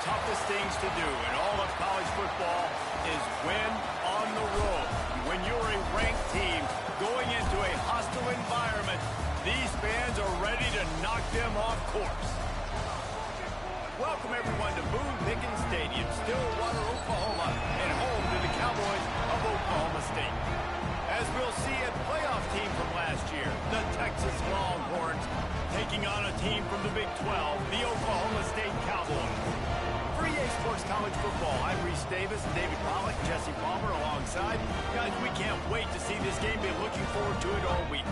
toughest things to do in all of college football is win on the road. When you're a ranked team going into a hostile environment, these fans are ready to knock them off course. Welcome everyone to Boone Pickens Stadium, Stillwater, Oklahoma, and home to the Cowboys of Oklahoma State. As we'll see, a playoff team from last year, the Texas Longhorns, taking on a team from the Big 12, the Oklahoma State Cowboys. For EA Sports College Football, I'm Reese Davis, David Pollack, Jesse Palmer alongside. Guys, we can't wait to see this game. Been looking forward to it all week.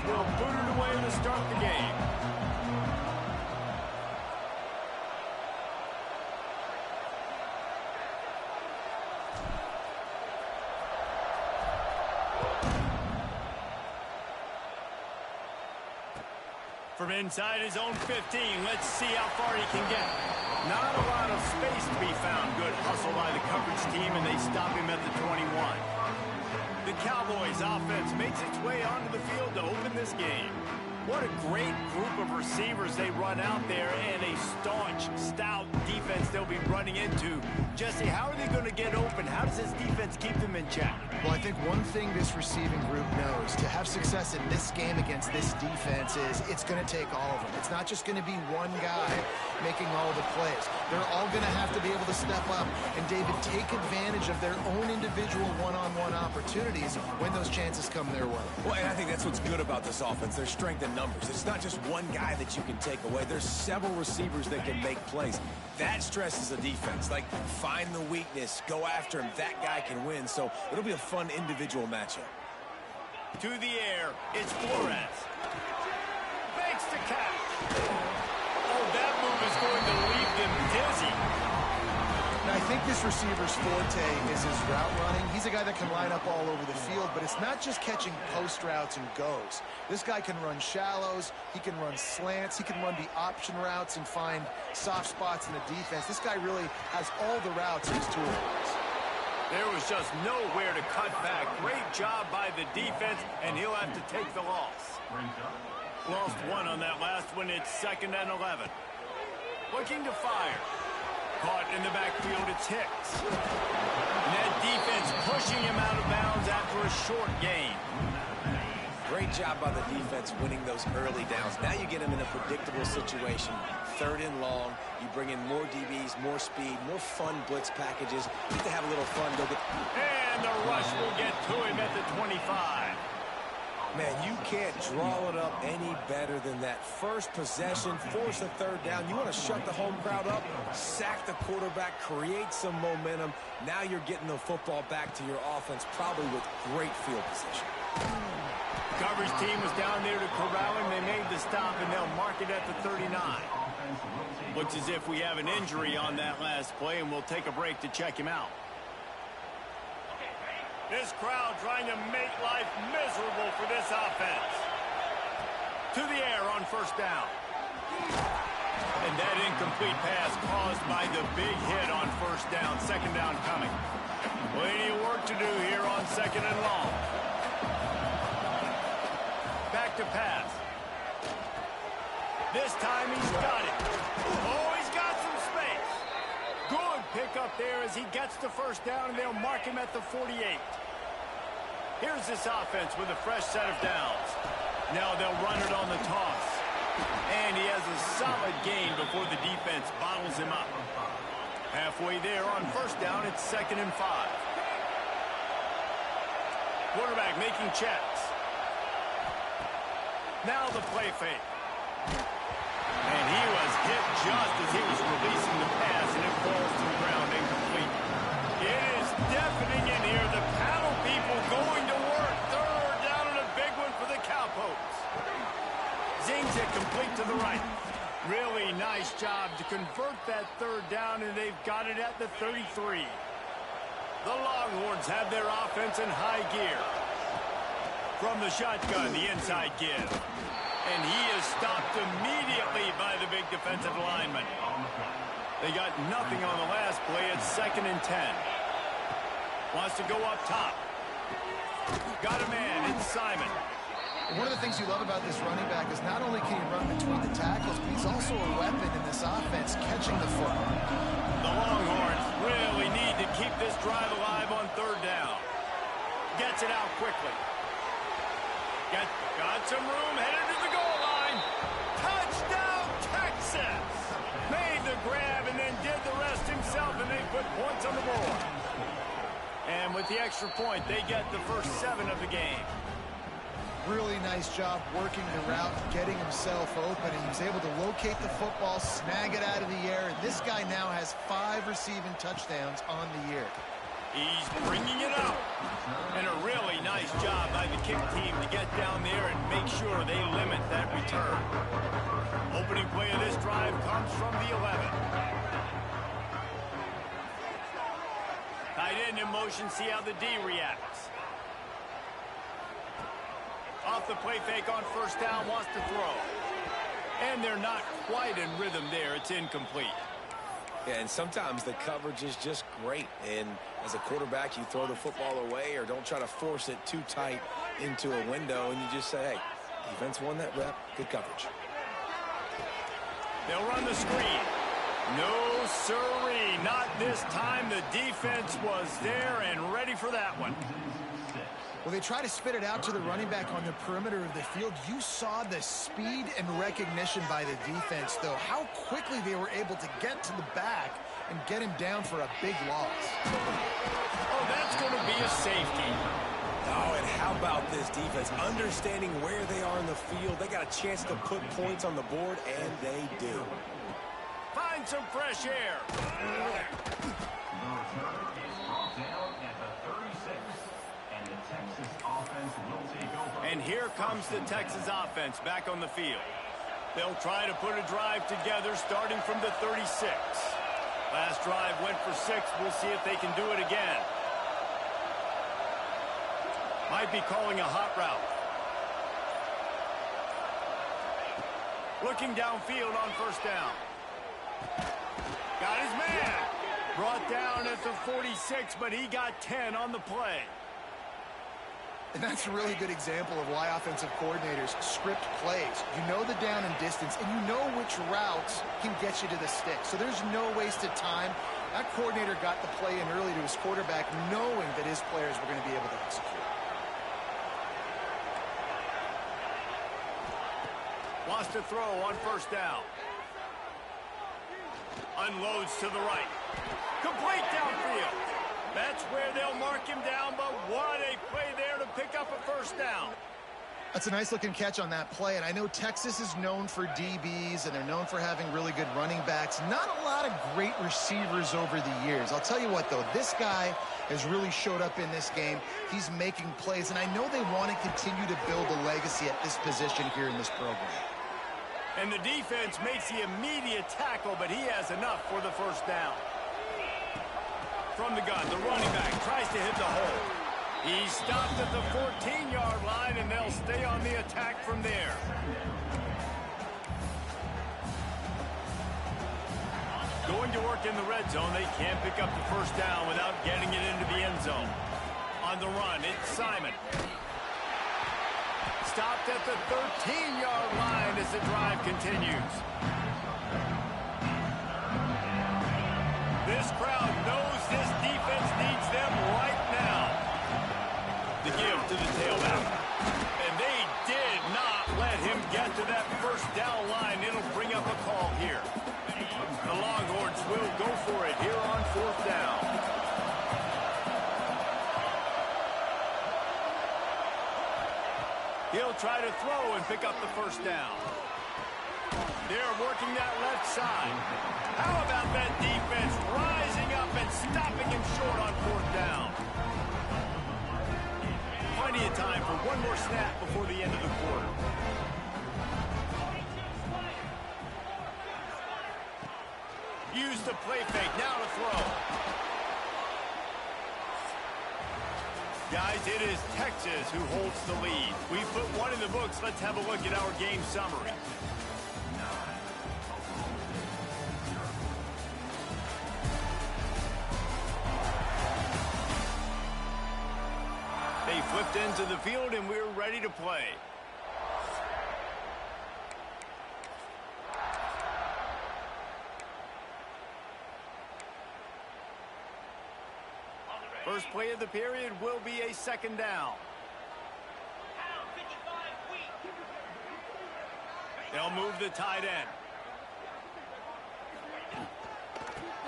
Will boot it away to start the game. From inside his own 15, let's see how far he can get. Not a lot of space to be found. Good hustle by the coverage team, and they stop him at the 21. The Cowboys offense makes its way onto the field to open this game. What a great group of receivers they run out there, and a staunch, stout defense they'll be running into. Jesse, how are they going to get open? How does this defense keep them in check? Well, I think one thing this receiving group knows, to have success in this game against this defense, is it's going to take all of them. It's not just going to be one guy making all the plays. They're all going to have to be able to step up and, David, take advantage of their own individual one-on-one opportunities when those chances come their way. Well, and I think that's what's good about this offense. Their strength in numbers. It's not just one guy that you can take away. There's several receivers that can make plays. That stresses a defense. Like, find the weakness, go after him. That guy can win. So it'll be a fun individual matchup. To the air, it's Flores. Makes the catch. Oh, that move is going to leave them dizzy. And I think this receiver's forte is his route running. He's a guy that can line up all over the field, but it's not just catching post routes and goes. This guy can run shallows, he can run slants, he can run the option routes and find soft spots in the defense. This guy really has all the routes in his toolbox. There was just nowhere to cut back. Great job by the defense, and he'll have to take the loss. Lost one on that last one. It's 2nd and 11. Looking to fire. Caught in the backfield, it's Hicks. And that defense pushing him out of bounds after a short gain. Great job by the defense winning those early downs. Now you get him in a predictable situation. 3rd and long. You bring in more DBs, more speed, more fun blitz packages. You get to have a little fun. And the rush will get to him at the 25. Man, you can't draw it up any better than that. First possession, force a 3rd down. You want to shut the home crowd up, sack the quarterback, create some momentum. Now you're getting the football back to your offense, probably with great field position. Coverage team was down there to corral him. They made the stop, and they'll mark it at the 39. Looks as if we have an injury on that last play, and we'll take a break to check him out. This crowd trying to make life miserable for this offense. To the air on 1st down. And that incomplete pass caused by the big hit on 1st down. 2nd down coming. Plenty of work to do here on 2nd and long. Back to pass. This time he's got it. Oh, he's got some space. Good pickup there as he gets the 1st down, and they'll mark him at the 48. Here's this offense with a fresh set of downs. Now they'll run it on the toss. And he has a solid gain before the defense bottles him up. Halfway there on 1st down, it's 2nd and 5. Quarterback making checks. Now the play fake. And he was hit just as he was releasing the pass, and it falls to the ground incomplete. It is deafening in here. The paddle people going to work. 3rd down and a big one for the Cowpokes. Zings it complete to the right. Really nice job to convert that third down, and they've got it at the 33. The Longhorns have their offense in high gear. From the shotgun, the inside give. And he is stopped immediately by the big defensive lineman. They got nothing on the last play. It's 2nd and 10. Wants to go up top. Got a man. It's Simon. One of the things you love about this running back is not only can he run between the tackles, but he's also a weapon in this offense, catching the football. The Longhorns really need to keep this drive alive on 3rd down. Gets it out quickly. Got some room, headed to the goal line. Touchdown, Texas! Made the grab and then did the rest himself, and they put points on the board. And with the extra point, they get the first 7 of the game. Really nice job working the route, getting himself open, and he was able to locate the football, snag it out of the air, and this guy now has 5 receiving touchdowns on the year. He's bringing it up. And a really nice job by the kick team to get down there and make sure they limit that return. Opening play of this drive comes from the 11. Tight end in motion, see how the D reacts. Off the play fake on 1st down, wants to throw. And they're not quite in rhythm there. It's incomplete. Yeah, and sometimes the coverage is just great. And as a quarterback, you throw the football away or don't try to force it too tight into a window, and you just say, hey, defense won that rep. Good coverage. They'll run the screen. No, sirree. Not this time. The defense was there and ready for that one. Well, they try to spit it out to the running back on the perimeter of the field. You saw the speed and recognition by the defense, though. How quickly they were able to get to the back and get him down for a big loss. Oh, that's going to be a safety. Oh, and how about this defense? Understanding where they are in the field. They got a chance to put points on the board, and they do. Find some fresh air. And here comes the Texas offense back on the field. They'll try to put a drive together starting from the 36. Last drive went for 6. We'll see if they can do it again. Might be calling a hot route. Looking downfield on 1st down. Got his man. Brought down at the 46, but he got 10 on the play. And that's a really good example of why offensive coordinators script plays. You know the down and distance, and you know which routes can get you to the stick. So there's no wasted time. That coordinator got the play in early to his quarterback, knowing that his players were going to be able to execute. Wants to throw on 1st down. Unloads to the right. Complete downfield. That's where they'll mark him down, but what a play there to pick up a 1st down. That's a nice-looking catch on that play, and I know Texas is known for DBs, and they're known for having really good running backs. Not a lot of great receivers over the years. I'll tell you what, though, this guy has really showed up in this game. He's making plays, and I know they want to continue to build a legacy at this position here in this program. And the defense makes the immediate tackle, but he has enough for the 1st down. From the gun, the running back tries to hit the hole. He's stopped at the 14-yard line, and they'll stay on the attack from there. Going to work in the red zone. They can't pick up the 1st down without getting it into the end zone. On the run, it's Simon. Stopped at the 13-yard line as the drive continues. This crowd knows this defense needs them right now. The give to the tailback. And they did not let him get to that 1st down line. It'll bring up a call here. The Longhorns will go for it here on 4th down. He'll try to throw and pick up the 1st down. They're working that left side. How about that defense rising up and stopping him short on 4th down? Plenty of time for one more snap before the end of the quarter. used the play fake. Now to throw. Guys, it is Texas who holds the lead. We put one in the books. Let's have a look at our game summary. They flipped into the field, and we're ready to play. First play of the period will be a second down. They'll move the tight end.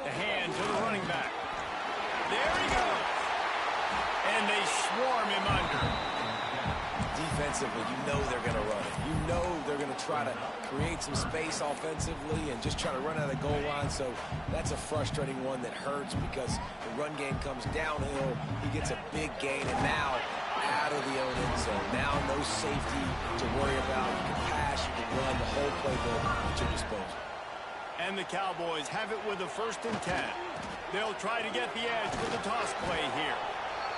The hand to the running back. There he goes. And they swarm him under. Defensively, you know they're going to run it. You know they're going to try to create some space offensively and just try to run out of the goal line. So that's a frustrating one that hurts because the run game comes downhill. He gets a big gain, and now out of the own end zone. Now no safety to worry about. You can pass, you can run, the whole playbook at your disposal. And the Cowboys have it with a 1st and 10. They'll try to get the edge with the toss play here.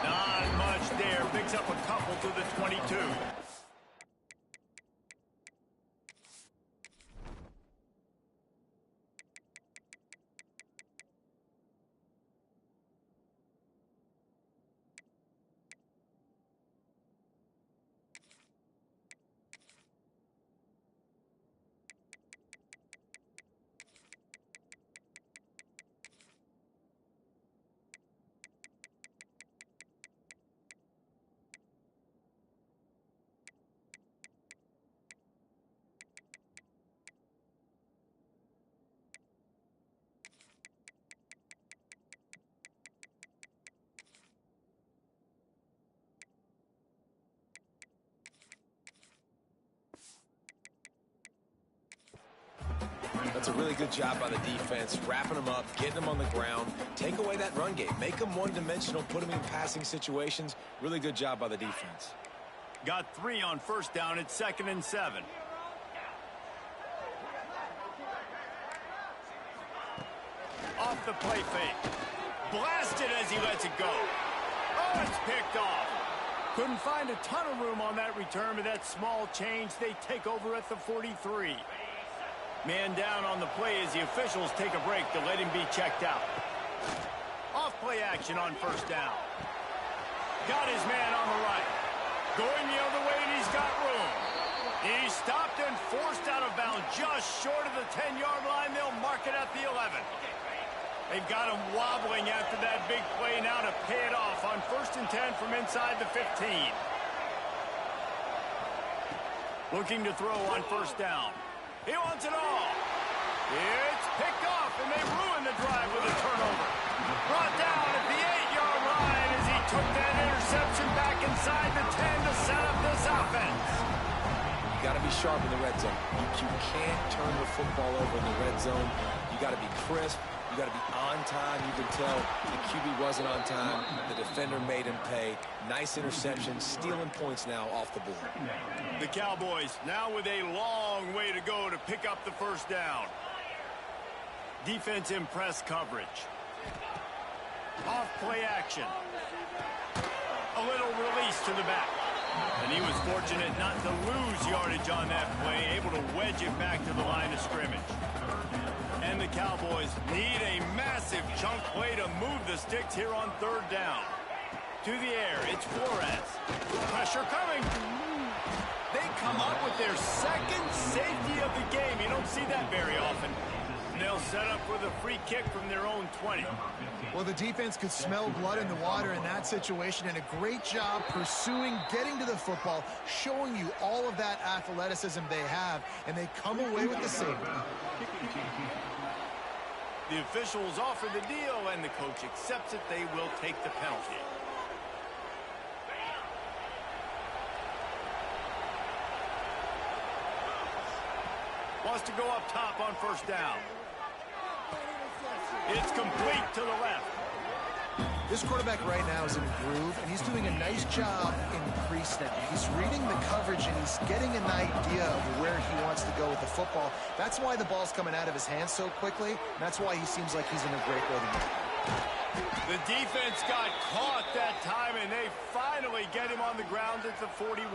Not much there. Picks up a couple to the 22. That's a really good job by the defense, wrapping them up, getting them on the ground. Take away that run game. Make them one-dimensional, put them in passing situations. Really good job by the defense. Got 3 on 1st down. It's 2nd and 7. Off the play fake. Blasted as he lets it go. Oh, it's picked off. Couldn't find a ton of room on that return, but that small change, they take over at the 43. Man down on the play as the officials take a break to let him be checked out. Off play action on 1st down. Got his man on the right. Going the other way, and he's got room. He's stopped and forced out of bounds just short of the 10-yard line. They'll mark it at the 11. They've got him wobbling after that big play now to pay it off on 1st and 10 from inside the 15. Looking to throw on 1st down. He wants it all. It's picked off, and they ruin the drive with a turnover. Brought down at the 8-yard line as he took that interception back inside the 10 to set up this offense. You got to be sharp in the red zone. You can't turn the football over in the red zone. You got to be crisp. You got to be on time. You can tell the QB wasn't on time. The defender made him pay. Nice interception, stealing points now off the board. The Cowboys now with a long way to go to pick up the 1st down. Defense in press coverage. Off play action. A little release to the back. And he was fortunate not to lose yardage on that play, able to wedge it back to the line of scrimmage. And the Cowboys need a massive chunk play to move the sticks here on 3rd down. To the air, it's Flores. Pressure coming. They come up with their 2nd safety of the game. You don't see that very often. And they'll set up with a free kick from their own 20. Well, the defense could smell blood in the water in that situation, and a great job pursuing, getting to the football, showing you all of that athleticism they have, and they come away with the safety. The officials offer the deal, and the coach accepts it. They will take the penalty. Wants to go up top on 1st down. It's complete to the left. This quarterback right now is in a groove, and he's doing a nice job in pre-snap. He's reading the coverage, and he's getting an idea of where he wants to go with the football. That's why the ball's coming out of his hands so quickly, and that's why he seems like he's in a great rhythm. The defense got caught that time, and they finally get him on the ground at the 41.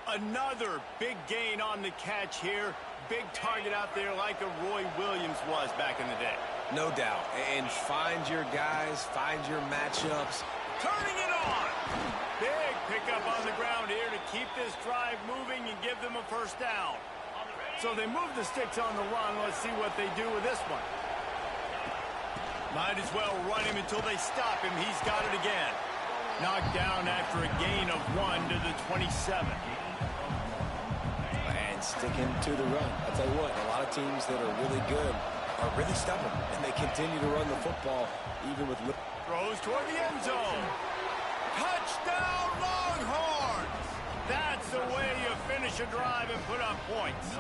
Another big gain on the catch here. Big target out there like a Roy Williams was back in the day. No doubt. And find your guys, find your matchups. Turning it on. Big pickup on the ground here to keep this drive moving and give them a first down. So they move the sticks on the run. Let's see what they do with this one. Might as well run him until they stop him. He's got it again. Knocked down after a gain of 1 to the 27. And sticking to the run. I'll tell you what, a lot of teams that are really good are really stubborn, and they continue to run the football even with... Throws toward the end zone. Touchdown, Longhorns! That's the way you finish a drive and put up points.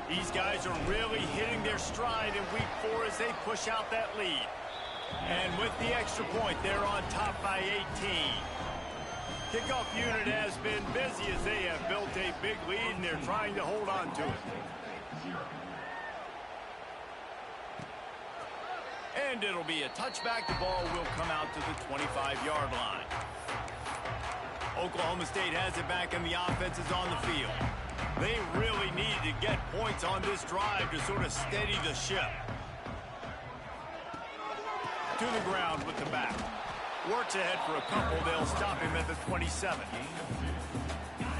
These guys are really hitting their stride in week 4 as they push out that lead. And with the extra point, they're on top by 18. Kickoff unit has been busy as they have built a big lead, and they're trying to hold on to it. And it'll be a touchback. The ball will come out to the 25-yard line. Oklahoma State has it back, and the offense is on the field. They really need to get points on this drive to sort of steady the ship. To the ground with the back. Works ahead for a couple. They'll stop him at the 27.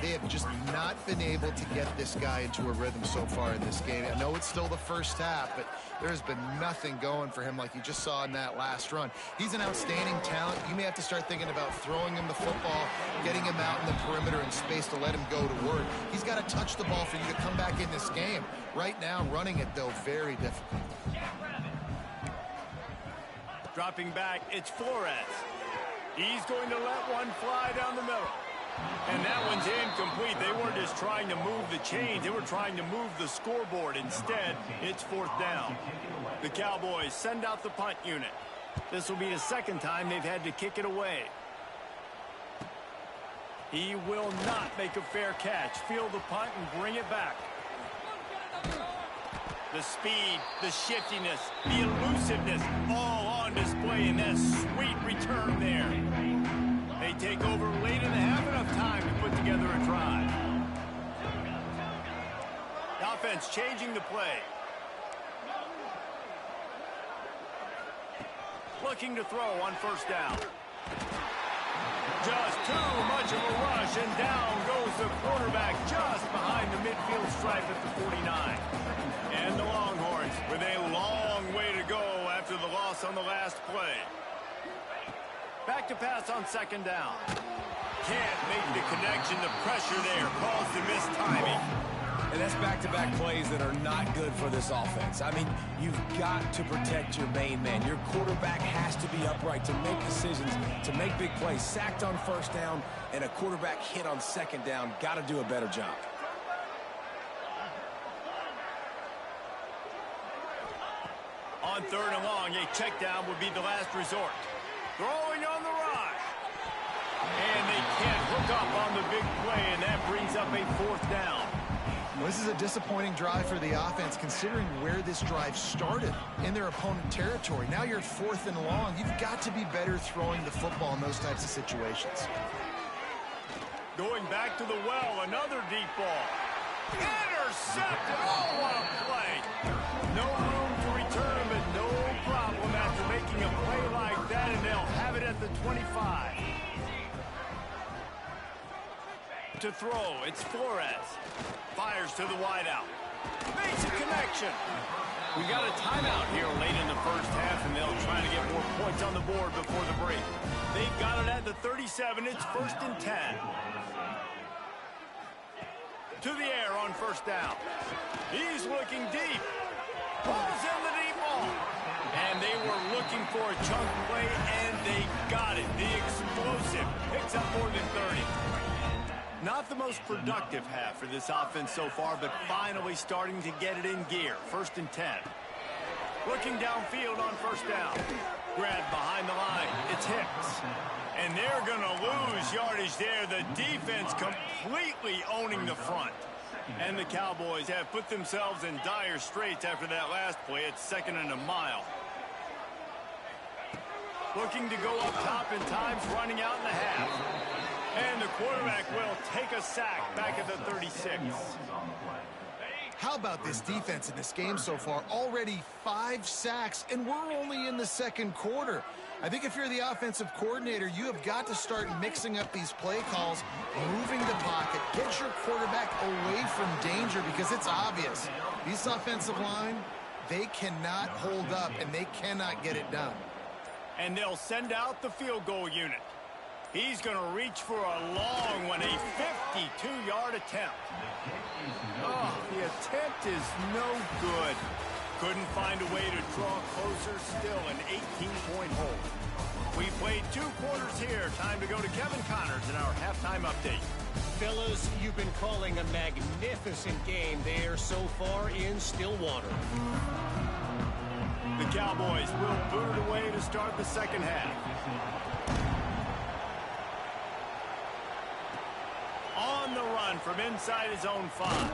They have just not been able to get this guy into a rhythm so far in this game. I know it's still the first half, but there's been nothing going for him like you just saw in that last run. He's an outstanding talent. You may have to start thinking about throwing him the football, getting him out in the perimeter in space to let him go to work. He's got to touch the ball for you to come back in this game. Right now, running it, though, very difficult. Dropping back, it's Flores. He's going to let one fly down the middle. And that one's incomplete. They weren't just trying to move the chains. They were trying to move the scoreboard. Instead, it's 4th down. The Cowboys send out the punt unit. This will be the second time they've had to kick it away. He will not make a fair catch. Field the punt and bring it back. The speed, the shiftiness, the elusiveness, all on display in that sweet return there. They take over late in the half, enough time to put together a drive. The offense changing the play. Looking to throw on 1st down. Just too much of a rush, and down goes the quarterback just behind the midfield stripe at the 49. And the Longhorns with a long way to go after the loss on the last play. Back to pass on 2nd down. Can't make the connection. The pressure there caused the missed timing. And that's back-to-back plays that are not good for this offense. I mean, you've got to protect your main man. Your quarterback has to be upright to make decisions, to make big plays. Sacked on 1st down and a quarterback hit on 2nd down. Got to do a better job. On 3rd and long, a check down would be the last resort. Throwing on the run. And they can't hook up on the big play, and that brings up a 4th down. Well, this is a disappointing drive for the offense, considering where this drive started in their opponent territory. Now you're at 4th and long. You've got to be better throwing the football in those types of situations. Going back to the well, another deep ball. Intercepted. Oh, what a play. No room to return, but no problem after making a play like that, and they'll have it at the 25. To throw, it's Flores. Fires to the wideout. Makes a connection. We got a timeout here late in the first half, and they'll try to get more points on the board before the break. They've got it at the 37. It's 1st and 10. To the air on 1st down. He's looking deep. Ball's in the deep ball. And they were looking for a chunk play, and they got it. The explosive picks up more than 30. Not the most productive half for this offense so far, but finally starting to get it in gear. 1st and 10. Looking downfield on 1st down. grab behind the line. It's Hicks. And they're going to lose yardage there. The defense completely owning the front. And the Cowboys have put themselves in dire straits after that last play. It's 2nd and a mile. Looking to go up top in times, running out in the half. And the quarterback will take a sack back at the 36. How about this defense in this game so far? Already 5 sacks, and we're only in the 2nd quarter. I think if you're the offensive coordinator, you have got to start mixing up these play calls, moving the pocket, get your quarterback away from danger, because it's obvious. This offensive line, they cannot hold up, and they cannot get it done. And they'll send out the field goal unit. He's going to reach for a long one, a 52-yard attempt. Oh, the attempt is no good. Couldn't find a way to draw closer. Still an 18-point hold. We played 2 quarters here. Time to go to Kevin Connors in our halftime update. Fellas, you've been calling a magnificent game there so far in Stillwater. The Cowboys will boot it away to start the 2nd half. On the run from inside his own 5.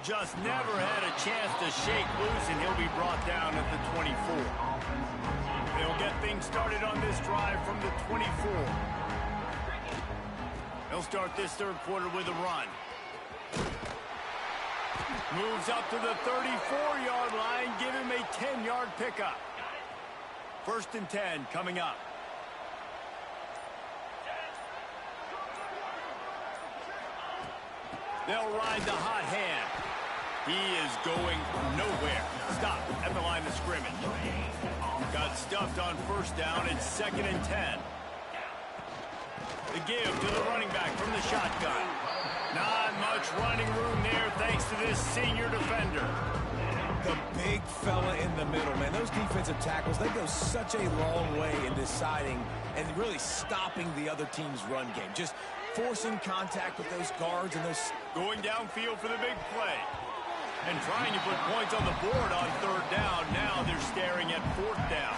Just never had a chance to shake loose, and he'll be brought down at the 24. They'll get things started on this drive from the 24. They'll start this 3rd quarter with a run. Moves up to the 34-yard line, give him a 10-yard pickup. 1st and 10 coming up. They'll ride the hot hand. He is going nowhere. Stop at the line of scrimmage. Got stuffed on 1st down. It's 2nd and 10. The give to the running back from the shotgun. Not much running room there thanks to this senior defender. The big fella in the middle, man. Those defensive tackles, they go such a long way in deciding and really stopping the other team's run game. Just forcing contact with those guards and those... Going downfield for the big play. And trying to put points on the board on 3rd down. Now they're staring at 4th down.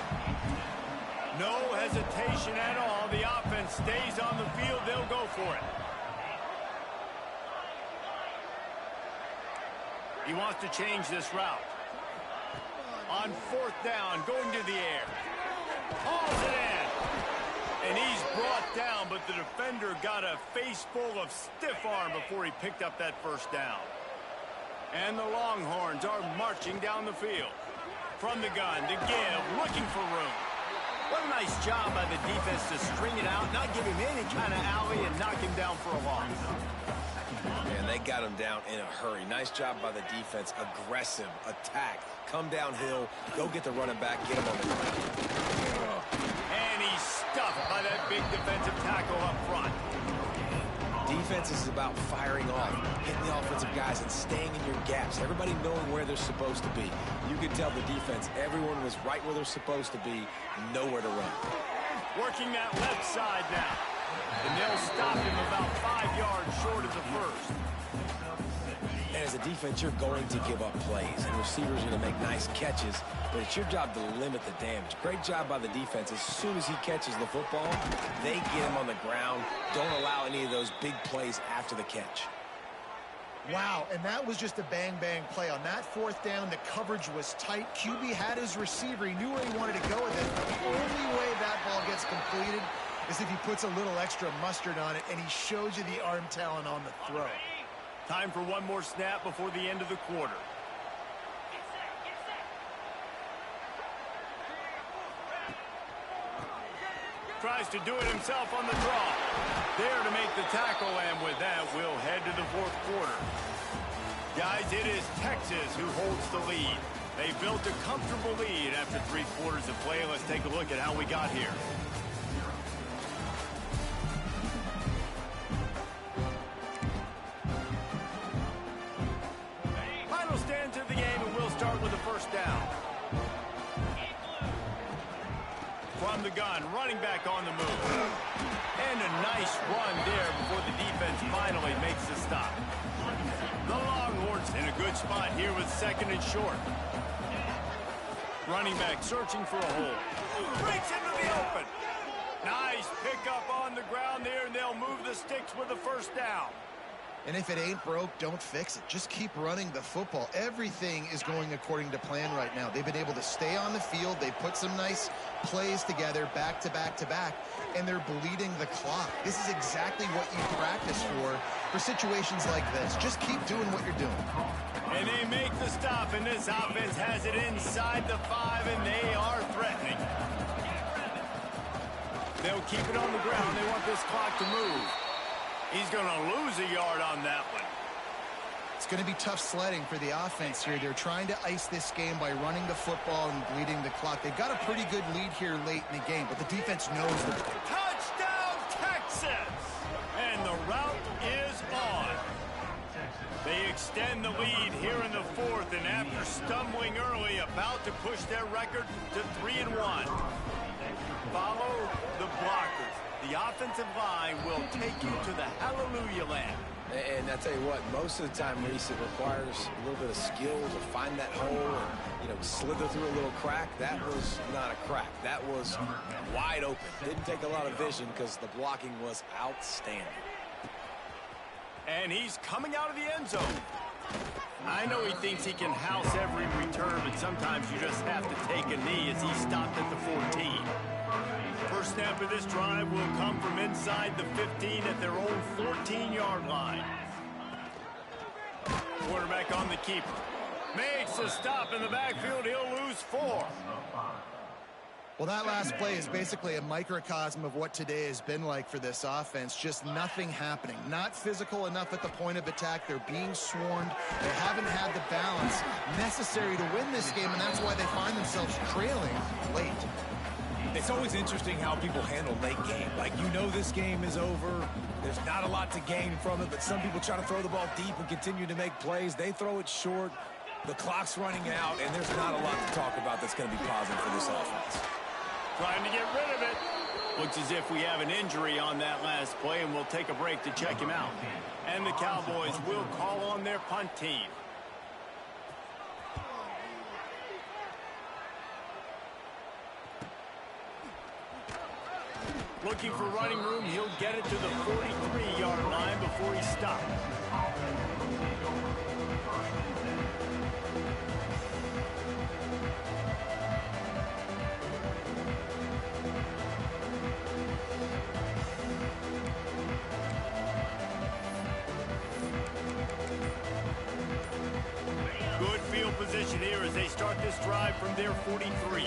No hesitation at all. The offense stays on the field. They'll go for it. He wants to change this route. On 4th down, going to the air. Hauls it in. And he's brought down, but the defender got a face full of stiff arm before he picked up that 1st down. And the Longhorns are marching down the field. From the gun to give, looking for room. What a nice job by the defense to string it out, not give him any kind of alley, and knock him down for a loss. Man, they got him down in a hurry. Nice job by the defense. Aggressive, attack, come downhill, go get the running back, get him on the ground. And he's stuffed by that big defensive tackle up front. Defense is about firing off, hitting the offensive guys, and staying in your gaps. Everybody knowing where they're supposed to be. You could tell the defense, everyone was right where they're supposed to be, nowhere to run. Working that left side now. And they'll stop him about 5 yards short of the 1st. And as a defense, you're going to give up plays, and receivers are going to make nice catches, but it's your job to limit the damage. Great job by the defense. As soon as he catches the football, they get him on the ground. Don't allow any of those big plays after the catch. Wow, and that was just a bang-bang play. On that 4th down, the coverage was tight. QB had his receiver. He knew where he wanted to go with it. But the only way that ball gets completed is if he puts a little extra mustard on it, and he shows you the arm talent on the throw. Time for one more snap before the end of the quarter. Tries to do it himself on the draw. There to make the tackle, and with that, we'll head to the 4th quarter. Guys, it is Texas who holds the lead. They built a comfortable lead after 3 quarters of play. Let's take a look at how we got here. Final stands of the game, and we'll start with the 1st down. From the gun, running back on the move. And a nice run there before the defense finally makes the stop. The Longhorns in a good spot here with 2nd and short. Running back searching for a hole. Breaks into the open. Nice pickup on the ground there, and they'll move the sticks with a first down. And if it ain't broke, don't fix it. Just keep running the football. Everything is going according to plan right now. They've been able to stay on the field. They put some nice plays together back to back to back, and they're bleeding the clock. This is exactly what you practice for situations like this. Just keep doing what you're doing. And they make the stop, and this offense has it inside the 5, and they are threatening. They'll keep it on the ground. They want this clock to move. He's going to lose a yard on that one. It's going to be tough sledding for the offense here. They're trying to ice this game by running the football and bleeding the clock. They've got a pretty good lead here late in the game, but the defense knows that. Touchdown, Texas! And the route is on. They extend the lead here in the 4th, and after stumbling early, about to push their record to 3-1. Follow the blockers. The offensive line will take you to the hallelujah land. And I tell you what, most of the time, Reese, it requires a little bit of skill to find that hole and, slither through a little crack. That was not a crack. That was wide open. Didn't take a lot of vision because the blocking was outstanding. And he's coming out of the end zone. I know he thinks he can house every return, but sometimes you just have to take a knee as he stopped at the 14. First snap of this drive will come from inside the 15 at their own 14-yard line. Quarterback on the keeper. Makes a stop in the backfield. He'll lose 4. Well, that last play is basically a microcosm of what today has been like for this offense. Just nothing happening. Not physical enough at the point of attack. They're being swarmed. They haven't had the balance necessary to win this game, and that's why they find themselves trailing late. It's always interesting how people handle late game. Like, this game is over. There's not a lot to gain from it, but some people try to throw the ball deep and continue to make plays. They throw it short. The clock's running out, and there's not a lot to talk about that's going to be positive for this offense. Trying to get rid of it. Looks as if we have an injury on that last play, and we'll take a break to check him out. And the Cowboys will call on their punt team. Looking for running room. He'll get it to the 43-yard line before he stops. Good field position here as they start this drive from their 43.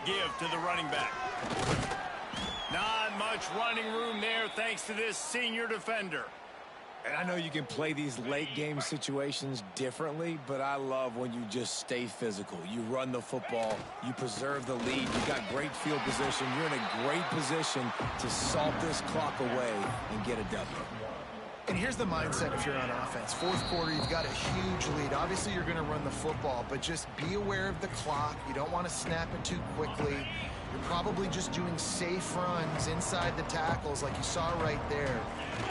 Give to the running back. Not much running room there thanks to this senior defender. And I know you can play these late game situations differently, but I love when you just stay physical. You run the football, you preserve the lead, you got great field position, you're in a great position to salt this clock away and get a W. And here's the mindset if you're on offense. 4th quarter, you've got a huge lead. Obviously, you're going to run the football, but just be aware of the clock. You don't want to snap it too quickly. You're probably just doing safe runs inside the tackles like you saw right there.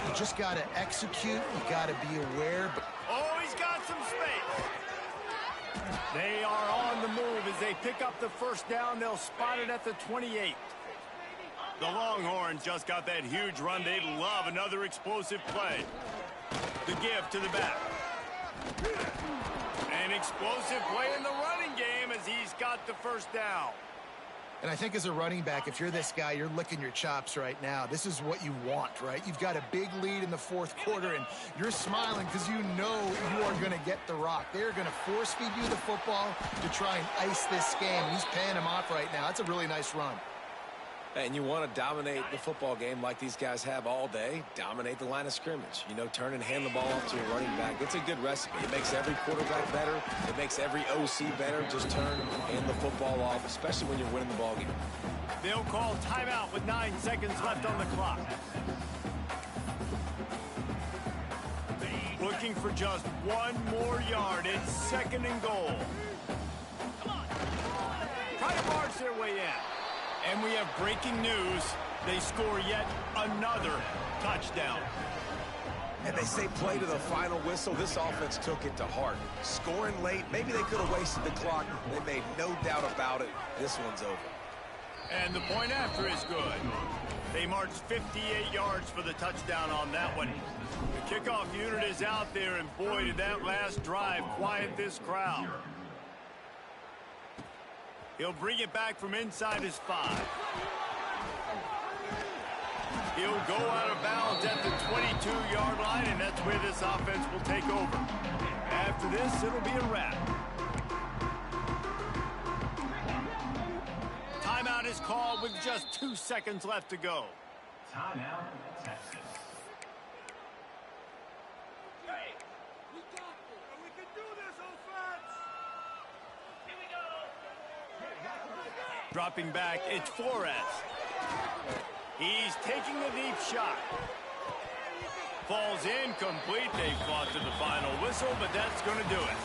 You just got to execute. You got to be aware. Oh, he's got some space. They are on the move as they pick up the first down. They'll spot it at the 28. The Longhorns just got that huge run. They love another explosive play. The give to the back. An explosive play in the running game as he's got the first down. And I think as a running back, if you're this guy, you're licking your chops right now. This is what you want, right? You've got a big lead in the 4th quarter, and you're smiling because you know you are going to get the rock. They're going to force feed you the football to try and ice this game. He's paying him off right now. That's a really nice run. And you want to dominate the football game like these guys have all day. Dominate the line of scrimmage. Turn and hand the ball off to your running back. It's a good recipe. It makes every quarterback better. It makes every OC better. Just turn and hand the football off, especially when you're winning the ball game. They'll call timeout with 9 seconds left on the clock. Looking for just 1 more yard. It's 2nd and goal. Try to march their way in. And we have breaking news. They score yet another touchdown. And they say play to the final whistle. This offense took it to heart. Scoring late, maybe they could have wasted the clock. They made no doubt about it. This one's over. And the point after is good. They marched 58 yards for the touchdown on that one. The kickoff unit is out there, and boy, did that last drive quiet this crowd. He'll bring it back from inside his 5. He'll go out of bounds at the 22-yard line, and that's where this offense will take over. After this, it'll be a wrap. Timeout is called with just 2 seconds left to go. Timeout, Texas. Hey, we got this. We can do this, offense. Here we go. Dropping back, it's Flores. He's taking a deep shot. Falls incomplete. They fought to the final whistle, but that's going to do it.